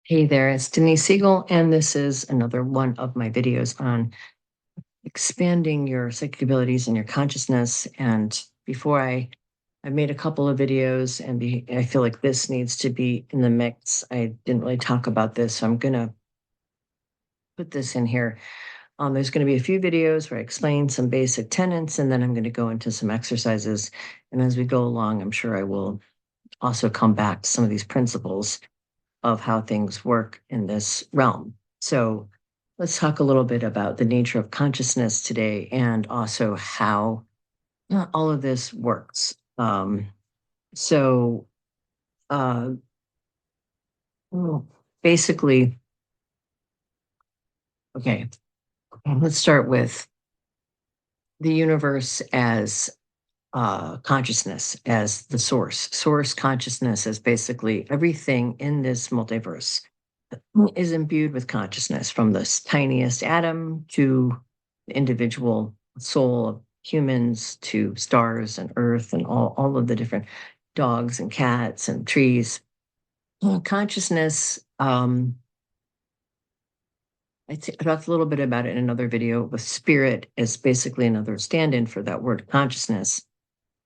Hey there, it's Denise Siegel, and this is another one of my videos on expanding your psychic abilities and your consciousness. And before I made a couple of videos, and I feel like this needs to be in the mix. I didn't really talk about this, so I'm gonna put this in here. There's going to be a few videos where I explain some basic tenets, and then I'm going to go into some exercises. And as we go along, I'm sure I will also come back to some of these principles of how things work in this realm. So let's talk a little bit about the nature of consciousness today and also how all of this works. So uh, basically, okay, let's start with the universe as consciousness, as the source. Source consciousness is basically everything in this multiverse is imbued with consciousness, from the tiniest atom to the individual soul of humans to stars and earth and all of the different dogs and cats and trees. Consciousness, I talked a little bit about it in another video, with spirit is basically another stand-in for that word consciousness,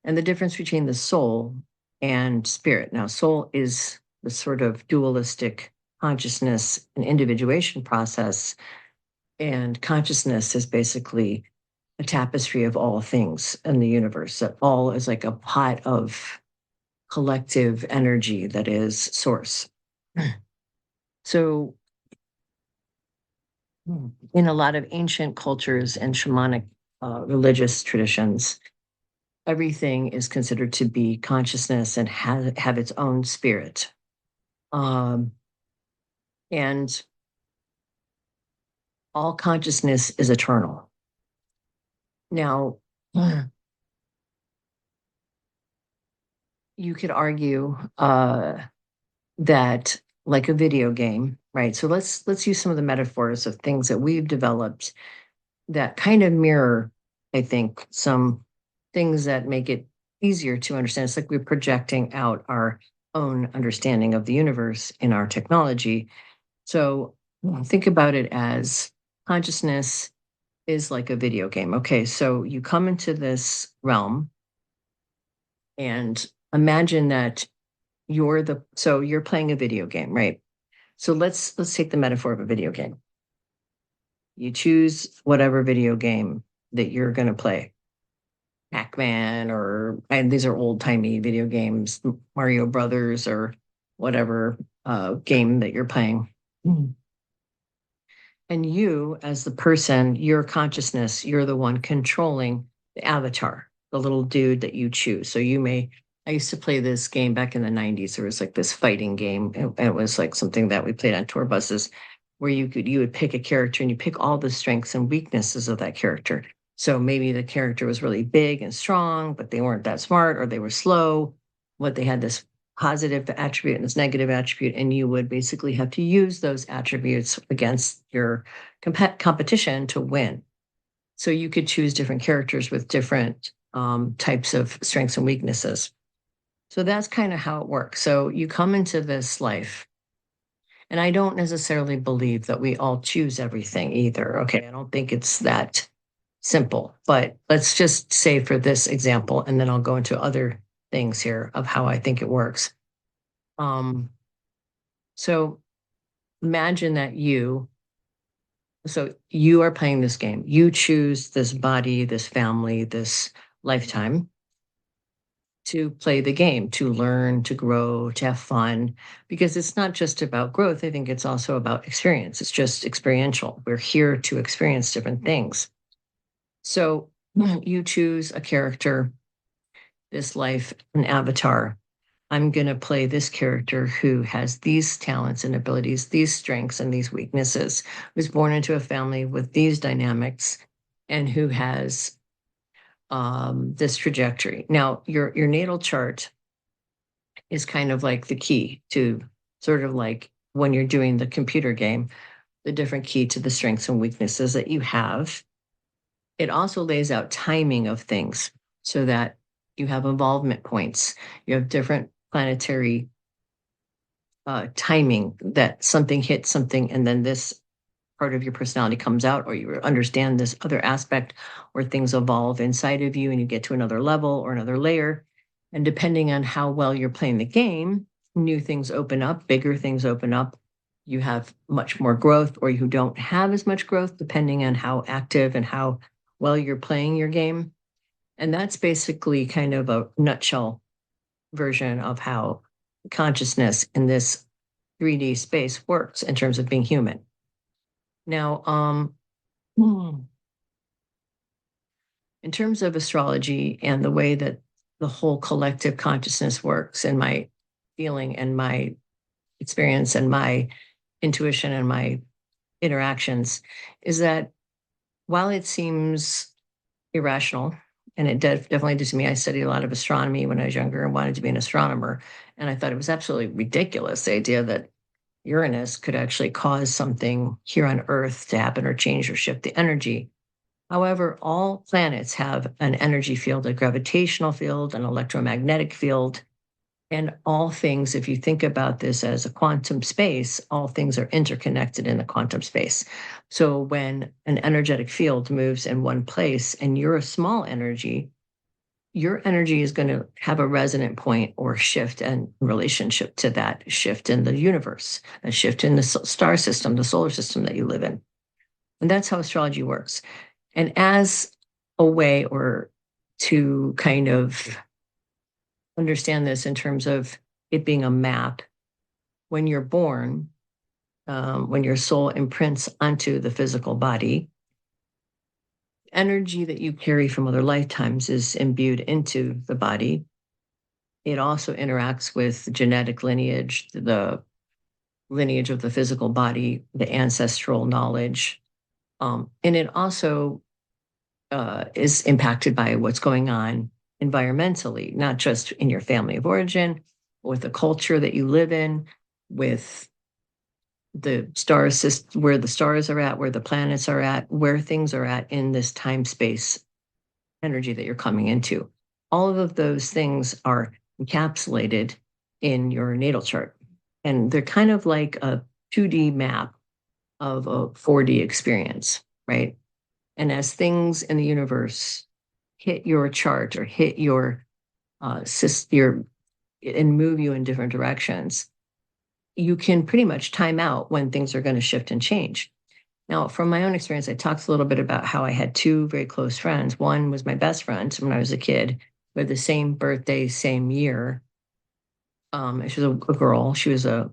and the difference between the soul and spirit. Now, soul is the sort of dualistic consciousness and individuation process, and consciousness is basically a tapestry of all things in the universe. That all is like a pot of collective energy that is source. So, in a lot of ancient cultures and shamanic religious traditions, everything is considered to be consciousness and have its own spirit. Um, and all consciousness is eternal. Now, you could argue that, like a video game, right? So let's use some of the metaphors of things that we've developed that kind of mirror, I think, some things that make it easier to understand. It's like we're projecting out our own understanding of the universe in our technology. So think about it as consciousness is like a video game. Okay, so you come into this realm and imagine that you're playing a video game, right? So let's take the metaphor of a video game. You choose whatever video game that you're going to play. Pac-Man, and these are old-timey video games, Mario Brothers or whatever game that you're playing. Mhm. And you, as the person, your consciousness, you're the one controlling the avatar, the little dude that you choose. So I used to play this game back in the 90s. There was like this fighting game. It was like something that we played on tour buses, where you would pick a character and you pick all the strengths and weaknesses of that character. So maybe the character was really big and strong, but they weren't that smart, or they were slow. What they had this positive attribute and this negative attribute, and you would basically have to use those attributes against your competition to win. So you could choose different characters with different types of strengths and weaknesses. So that's kind of how it works. So you come into this life, and I don't necessarily believe that we all choose everything either. Okay, I don't think it's that simple, but let's just say for this example, and then I'll go into other things here of how I think it works. Um, so imagine that you are playing this game. You choose this body, this family, this lifetime to play the game, to learn, to grow, to have fun, because it's not just about growth. I think it's also about experience. It's just experiential. We're here to experience different things. So you choose a character, this life, an avatar. I'm going to play this character who has these talents and abilities, these strengths and these weaknesses, who's born into a family with these dynamics, and who has this trajectory. Now, your natal chart is kind of like the key to, sort of like when you're doing the computer game, the different key to the strengths and weaknesses that you have. It also lays out timing of things so that you have involvement points. You have different planetary timing, that something hits something and then this part of your personality comes out, or you understand this other aspect, or things evolve inside of you and you get to another level or another layer. And depending on how well you're playing the game, new things open up, bigger things open up. You have much more growth, or you don't have as much growth, depending on how active and how well you're playing your game. And that's basically kind of a nutshell version of how consciousness in this 3D space works in terms of being human. Now, in terms of astrology and the way that the whole collective consciousness works, and my feeling and my experience and my intuition and my interactions, is that while it seems irrational, and it definitely did to me. I studied a lot of astronomy when I was younger and wanted to be an astronomer. And I thought it was absolutely ridiculous, the idea that Uranus could actually cause something here on Earth to happen or change or shift the energy. However, all planets have an energy field, a gravitational field, an electromagnetic field, and all things, if you think about this as a quantum space, all things are interconnected in the quantum space. So when an energetic field moves in one place and you're a small energy, your energy is going to have a resonant point or shift in relationship to that shift in the universe, a shift in the star system, the solar system that you live in. And that's how astrology works. And as a way or to kind of understand this in terms of it being a map, when you're born, when your soul imprints onto the physical body, energy that you carry from other lifetimes is imbued into the body. It also interacts with genetic lineage, the lineage of the physical body, the ancestral knowledge. And it also is impacted by what's going on environmentally, not just in your family of origin, with the culture that you live in, with the star system, where the stars are at, where the planets are at, where things are at in this time space energy that you're coming into. All of those things are encapsulated in your natal chart. And they're kind of like a 2D map of a 4D experience, right? And as things in the universe hit your chart or hit your and move you in different directions, you can pretty much time out when things are going to shift and change. Now, from my own experience, I talked a little bit about how I had two very close friends. One was my best friend when I was a kid. We had the same birthday, same year. She was a girl. She was a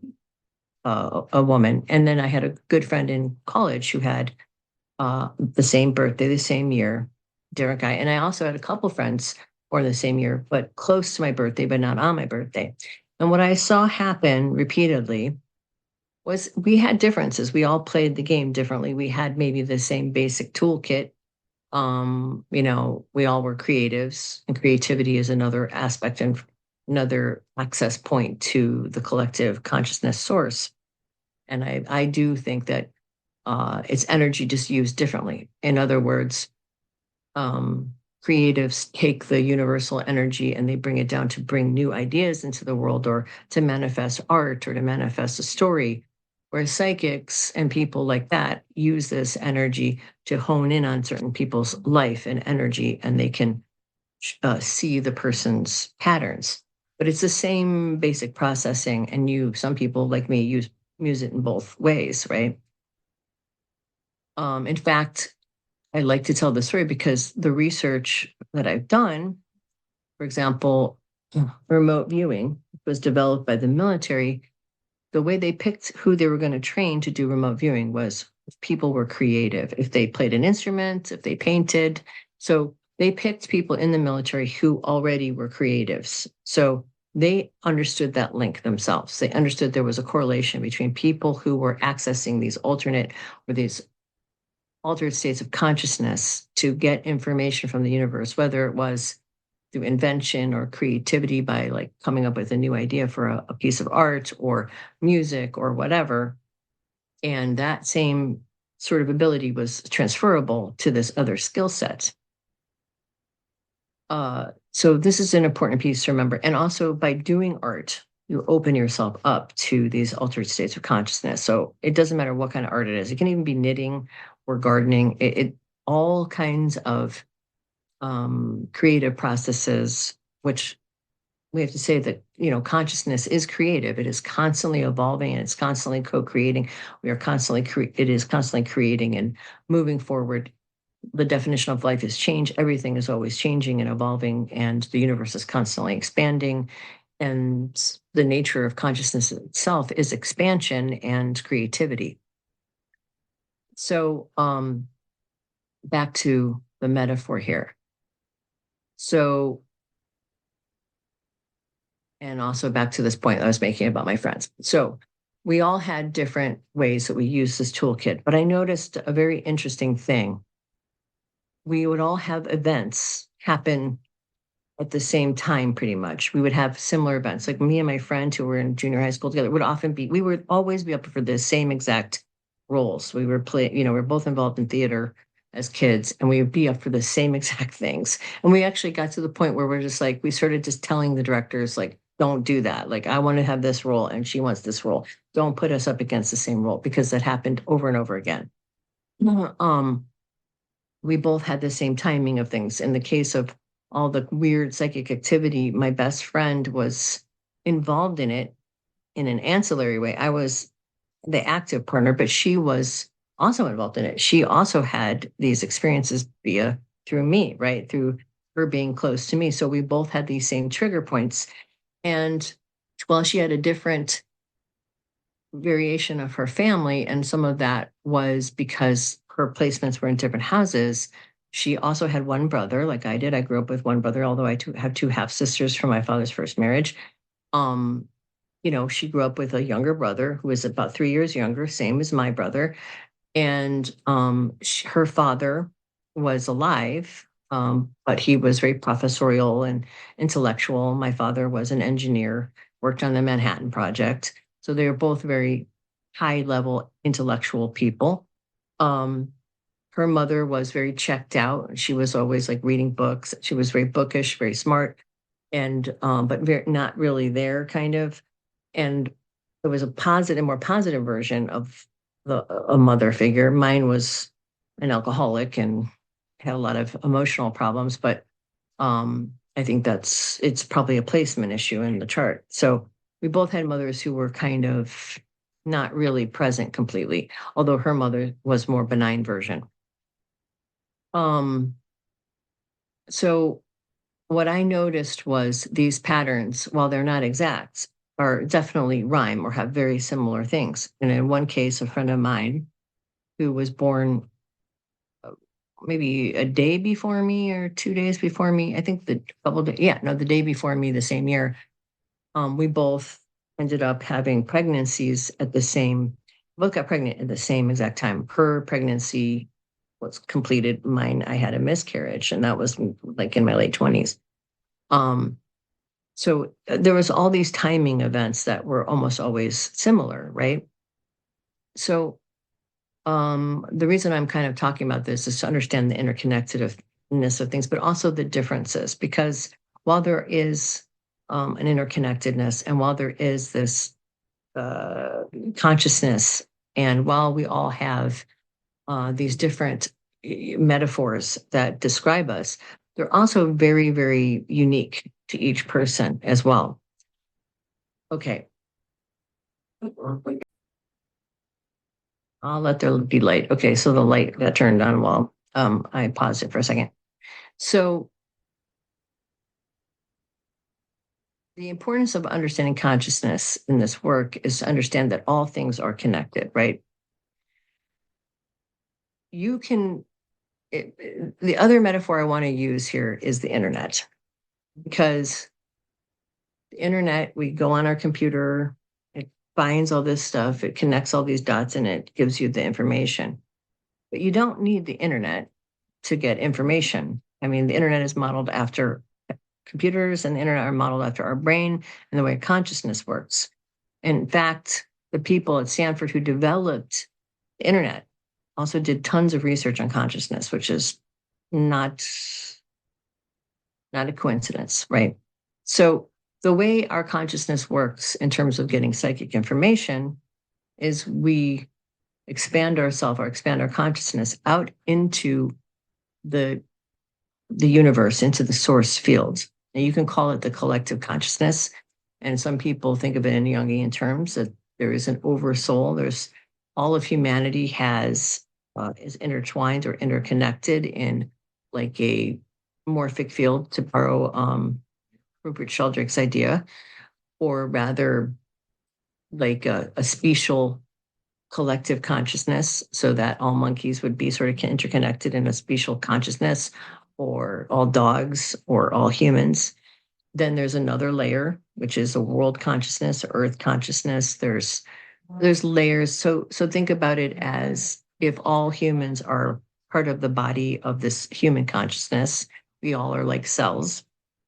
woman. And then I had a good friend in college who had the same birthday, the same year, different guy. And I also had a couple friends born the same year, but close to my birthday, but not on my birthday. And what I saw happen repeatedly was we had differences. We all played the game differently. We had maybe the same basic toolkit. We all were creatives, and creativity is another aspect and another access point to the collective consciousness source. And I do think that it's energy just used differently. In other words, creatives take the universal energy and they bring it down to bring new ideas into the world, or to manifest art, or to manifest a story, where psychics and people like that use this energy to hone in on certain people's life and energy, and they can see the person's patterns. But it's the same basic processing, and some people like me use it in both ways, right? In fact, I like to tell the story because the research that I've done, for example, remote viewing was developed by the military. The way they picked who they were going to train to do remote viewing was if people were creative, if they played an instrument, if they painted. So they picked people in the military who already were creatives. So they understood that link themselves. They understood there was a correlation between people who were accessing these alternate or these altered states of consciousness to get information from the universe, whether it was through invention or creativity by like coming up with a new idea for a piece of art or music or whatever. And that same sort of ability was transferable to this other skill set. So this is an important piece to remember. And also by doing art, you open yourself up to these altered states of consciousness. So it doesn't matter what kind of art it is. It can even be knitting or gardening. It all kinds of creative processes, which we have to say that, consciousness is creative. It is constantly evolving and it's constantly co-creating. It is constantly creating and moving forward. The definition of life is change. Everything is always changing and evolving, and the universe is constantly expanding. And the nature of consciousness itself is expansion and creativity. So, back to the metaphor here. So, and also back to this point I was making about my friends. So, we all had different ways that we use this toolkit, but I noticed a very interesting thing. We would all have events happen at the same time, pretty much. We would have similar events. Like me and my friend who were in junior high school together we would always be up for the same exact roles. We were both involved in theater as kids, and we would be up for the same exact things. And we actually got to the point where we're just like, we started just telling the directors, like, don't do that. Like, I want to have this role and she wants this role. Don't put us up against the same role, because that happened over and over again. We both had the same timing of things. In the case of all the weird psychic activity, my best friend was involved in it in an ancillary way. I was the active partner, but she was also involved in it. She also had these experiences through me, right? Through her being close to me. So we both had these same trigger points. And while she had a different variation of her family, and some of that was because her placements were in different houses. She also had one brother, like I did. I grew up with one brother, although I have two half sisters from my father's first marriage. She grew up with a younger brother who was about 3 years younger, same as my brother. And her father was alive, but he was very professorial and intellectual. My father was an engineer, worked on the Manhattan Project. So they were both very high level intellectual people. Her mother was very checked out. She was always like reading books. She was very bookish, very smart, and but not really there, kind of. And there was more positive version of a mother figure. Mine was an alcoholic and had a lot of emotional problems, but I think it's probably a placement issue in the chart. So we both had mothers who were kind of not really present completely, although her mother was more benign version. So what I noticed was these patterns, while they're not exact, are definitely rhyme or have very similar things. And in one case, a friend of mine who was born maybe a day before me or 2 days before me, I think the day before me, the same year, we both ended up having pregnancies both got pregnant at the same exact time. Her pregnancy was completed. Mine, I had a miscarriage, and that was like in my late 20s. So there was all these timing events that were almost always similar, right? So the reason I'm kind of talking about this is to understand the interconnectedness of things, but also the differences, because while there is an interconnectedness, and while there is this consciousness, and while we all have these different metaphors that describe us, they're also very, very unique to each person as well. Okay. I'll let there be light. Okay, so the light got turned on while I paused it for a second. So the importance of understanding consciousness in this work is to understand that all things are connected, right? The other metaphor I want to use here is the internet, because the internet, we go on our computer, it finds all this stuff, it connects all these dots, and it gives you the information. But you don't need the internet to get information. I mean, the internet is modeled after computers, and the internet are modeled after our brain and the way consciousness works. In fact, the people at Stanford who developed the internet also did tons of research on consciousness, which is not a coincidence, right? So the way our consciousness works in terms of getting psychic information is we expand ourselves or expand our consciousness out into the universe, into the source field. And you can call it the collective consciousness. And some people think of it in Jungian terms that there is an oversoul. There's all of humanity is intertwined or interconnected in like a morphic field, to borrow Rupert Sheldrake's idea, or rather like a special collective consciousness, so that all monkeys would be sort of interconnected in a special consciousness, or all dogs, or all humans. Then there's another layer, which is a world consciousness, earth consciousness. There's layers. So think about it as if all humans are part of the body of this human consciousness, we all are like cells.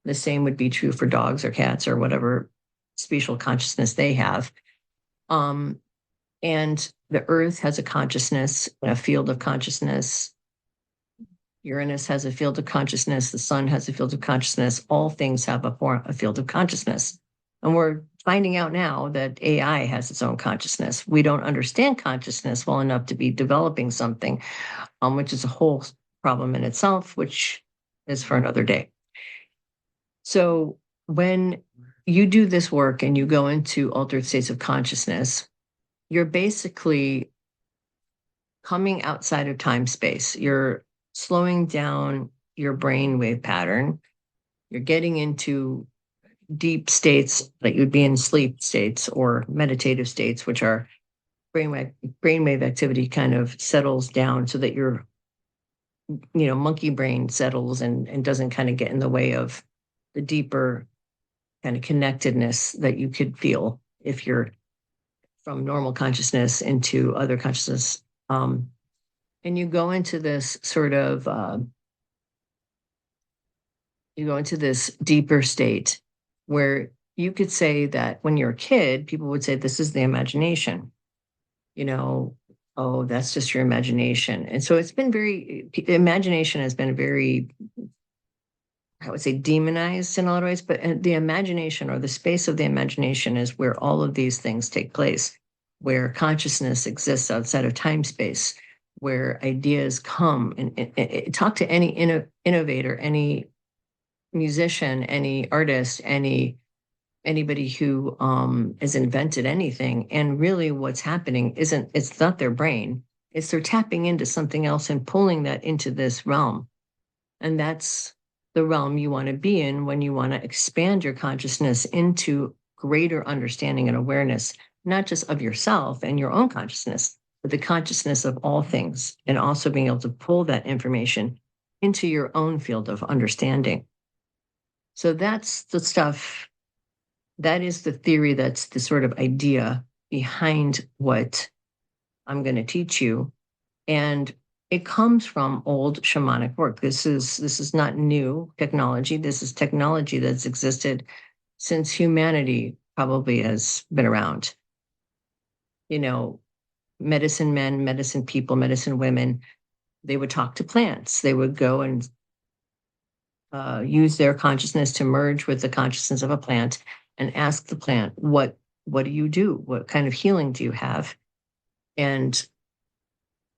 The same would be true for dogs or cats or whatever special consciousness they have. And the earth has a consciousness, a field of consciousness. Uranus has a field of consciousness. The sun has a field of consciousness. All things have a field of consciousness. And we're finding out now that AI has its own consciousness. We don't understand consciousness well enough to be developing something, which is a whole problem in itself, which is for another day. So when you do this work and you go into altered states of consciousness, you're basically coming outside of time space. You're slowing down your brainwave pattern. You're getting into deep states, like you'd be in sleep states or meditative states, which are brainwave activity kind of settles down so that your monkey brain settles and doesn't kind of get in the way of the deeper kind of connectedness that you could feel if you're from normal consciousness into other consciousness. And you go into this sort of, you go into this deeper state where you could say that when you're a kid, people would say, this is the imagination, oh, that's just your imagination. And so imagination has been very, I would say, demonized in a lot of ways, but the imagination, or the space of the imagination, is where all of these things take place, where consciousness exists outside of time space, where ideas come. And talk to any innovator, any musician, any artist, anybody who has invented anything. And really what's happening it's not their brain, it's they're tapping into something else and pulling that into this realm. And that's the realm you want to be in when you want to expand your consciousness into greater understanding and awareness, not just of yourself and your own consciousness, but the consciousness of all things, and also being able to pull that information into your own field of understanding. So that's the stuff, that is the theory, that's the sort of idea behind what I'm going to teach you. And it comes from old shamanic work. This is not new technology. This is technology that's existed since humanity probably has been around. Medicine men, medicine people, medicine women, they would talk to plants. They would go and use their consciousness to merge with the consciousness of a plant and ask the plant, what do you do? What kind of healing do you have? And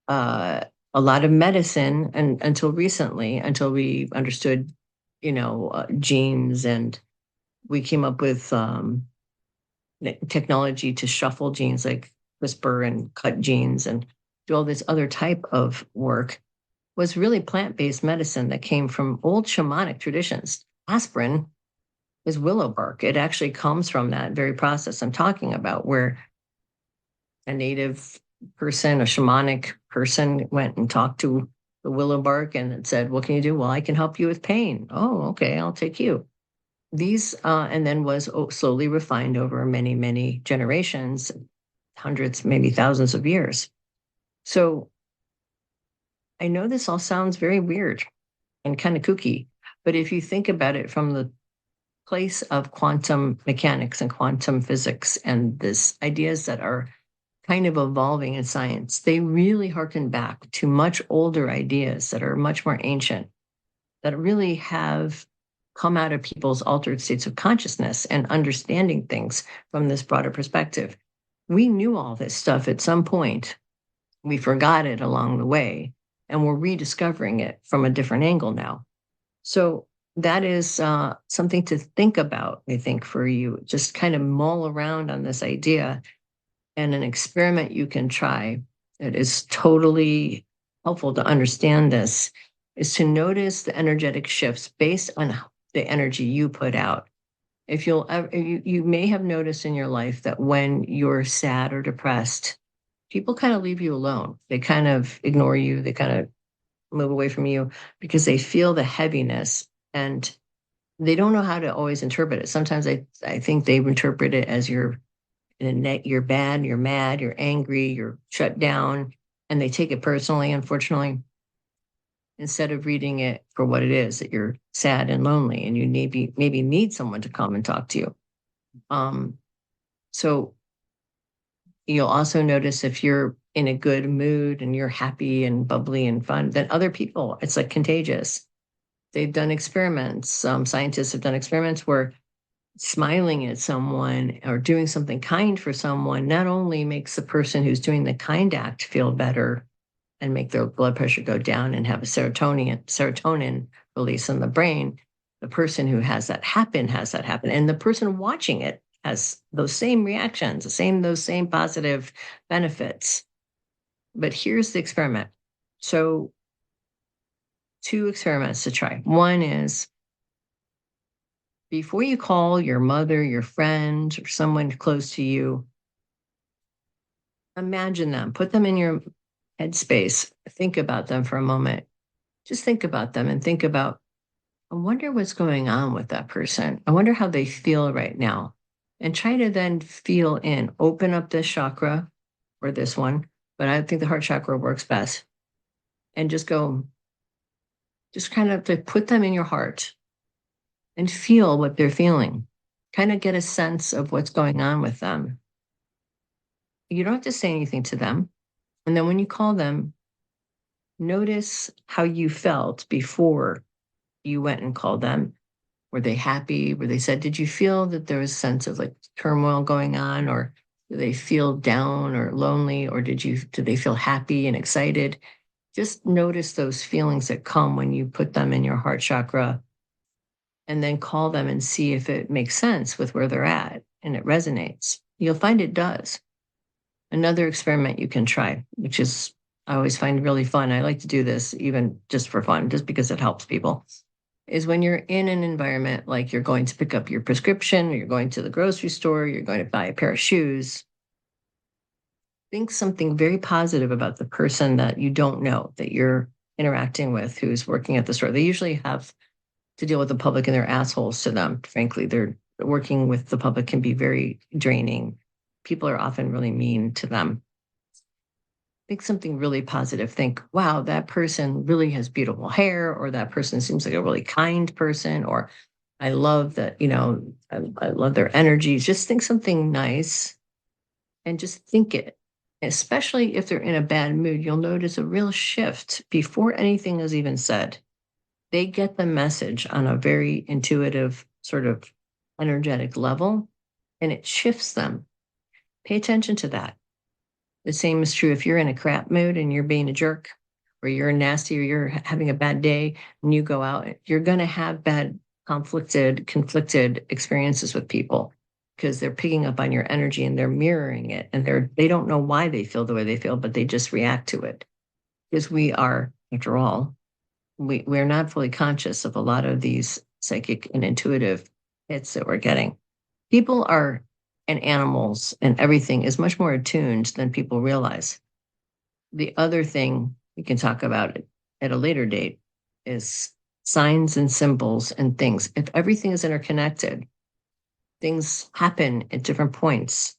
a lot of medicine, and until recently, until we understood, genes, and we came up with technology to shuffle genes like CRISPR and cut genes and do all this other type of work, was really plant-based medicine that came from old shamanic traditions. Aspirin is willow bark. It actually comes from that very process I'm talking about, where a native person, a shamanic person, went and talked to the willow bark and it said, what can you do? Well, I can help you with pain. Oh, okay, I'll take you. These, and then was slowly refined over many, many generations, hundreds, maybe thousands of years. So I know this all sounds very weird and kind of kooky, but if you think about it from the place of quantum mechanics and quantum physics and this ideas that are kind of evolving in science, they really harken back to much older ideas that are much more ancient, that really have come out of people's altered states of consciousness and understanding things from this broader perspective. We knew all this stuff at some point. We forgot it along the way, and we're rediscovering it from a different angle now. So that is something to think about, I think, for you. Just kind of mull around on this idea, and an experiment you can try that is totally helpful to understand this is to notice the energetic shifts based on the energy you put out. If you may have noticed in your life that when you're sad or depressed, people kind of leave you alone. They kind of ignore you. They kind of move away from you because they feel the heaviness, and they don't know how to always interpret it. Sometimes I think they interpret it as you're bad, you're mad, you're angry, you're shut down, and they take it personally, unfortunately, instead of reading it for what it is, that you're sad and lonely and you maybe need someone to come and talk to you. So you'll also notice if you're in a good mood and you're happy and bubbly and fun, then other people, it's like contagious. They've done experiments. Scientists have done experiments where smiling at someone or doing something kind for someone not only makes the person who's doing the kind act feel better and make their blood pressure go down and have a serotonin release in the brain, the person who has that happen, and the person watching it has those same reactions, those same positive benefits. But here's the experiment. So 2 experiments to try. One is, before you call your mother, your friend, or someone close to you, imagine them, put them in your headspace, think about them for a moment. Just think about them and think about, I wonder what's going on with that person. I wonder how they feel right now. And try to then feel in, open up this chakra or this one, but I think the heart chakra works best. And just kind of to put them in your heart and feel what they're feeling. Kind of get a sense of what's going on with them. You don't have to say anything to them. And then when you call them, notice how you felt before you went and called them. Were they happy? Were they sad? Did you feel that there was a sense of like turmoil going on, or do they feel down or lonely, or did they feel happy and excited? Just notice those feelings that come when you put them in your heart chakra, and then call them and see if it makes sense with where they're at and it resonates. You'll find it does. Another experiment you can try, which is I always find really fun. I like to do this even just for fun, just because it helps people, is when you're in an environment like you're going to pick up your prescription, or you're going to the grocery store, you're going to buy a pair of shoes, think something very positive about the person that you don't know, that you're interacting with, who's working at the store. They usually have to deal with the public and they're assholes to them. Frankly, they're working with the public can be very draining. People are often really mean to them. Think something really positive. Think, wow, that person really has beautiful hair, or that person seems like a really kind person, or I love that, I love their energies. Just think something nice and just think it. Especially if they're in a bad mood, you'll notice a real shift before anything is even said. They get the message on a very intuitive, sort of energetic level, and it shifts them. Pay attention to that. The same is true if you're in a crap mood and you're being a jerk, or you're nasty, or you're having a bad day and you go out, you're going to have bad, conflicted experiences with people, because they're picking up on your energy and they're mirroring it, and they don't know why they feel the way they feel, but they just react to it. Because we are, after all, we're not fully conscious of a lot of these psychic and intuitive hits that we're getting. People are, and animals and everything is much more attuned than people realize. The other thing we can talk about at a later date is signs and symbols and things. If everything is interconnected, things happen at different points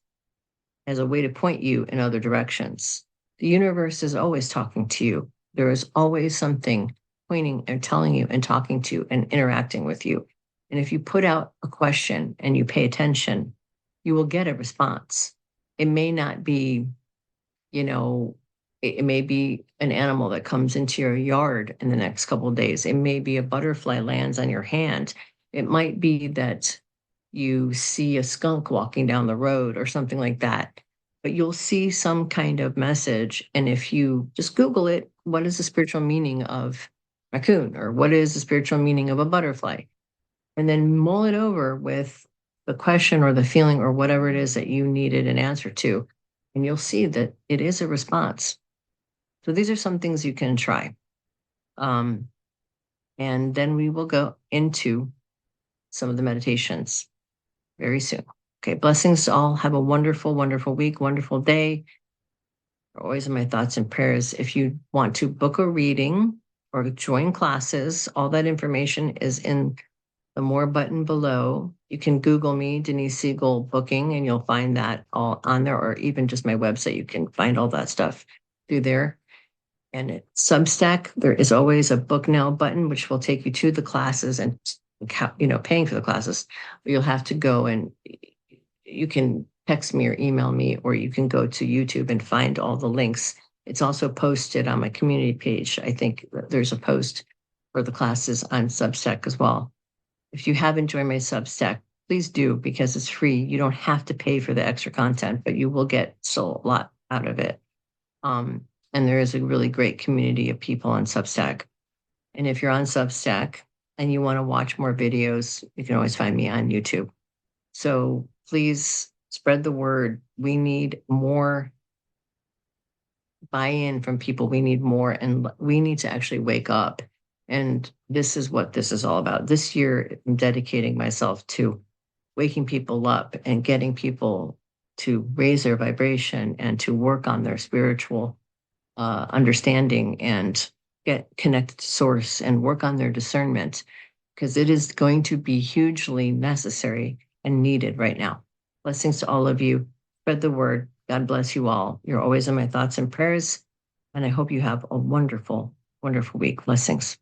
as a way to point you in other directions. The universe is always talking to you. There is always something pointing and telling you and talking to you and interacting with you. And if you put out a question and you pay attention, you will get a response. It may not be, it may be an animal that comes into your yard in the next couple of days. It may be a butterfly lands on your hand. It might be that you see a skunk walking down the road or something like that, but you'll see some kind of message. And if you just Google it, what is the spiritual meaning of raccoon, or what is the spiritual meaning of a butterfly? And then mull it over with the question or the feeling or whatever it is that you needed an answer to. And you'll see that it is a response. So these are some things you can try. And then we will go into some of the meditations very soon. Okay, blessings to all. Have a wonderful, wonderful week, wonderful day. You're always in my thoughts and prayers. If you want to book a reading or join classes, all that information is in the more button below. You can Google me, Denise Siegel Booking, and you'll find that all on there, or even just my website. You can find all that stuff through there. And at Substack, there is always a book now button, which will take you to the classes and, paying for the classes. But you'll have to go and you can text me or email me, or you can go to YouTube and find all the links. It's also posted on my community page. I think there's a post for the classes on Substack as well. If you haven't joined my Substack, please do, because it's free. You don't have to pay for the extra content, but you will get still a lot out of it. And there is a really great community of people on Substack. And if you're on Substack and you want to watch more videos, you can always find me on YouTube. So please spread the word. We need more buy-in from people. We need more, and we need to actually wake up. And this is what this is all about. This year, I'm dedicating myself to waking people up and getting people to raise their vibration and to work on their spiritual understanding and get connected to source and work on their discernment, because it is going to be hugely necessary and needed right now. Blessings to all of you. Spread the word. God bless you all. You're always in my thoughts and prayers. And I hope you have a wonderful, wonderful week. Blessings.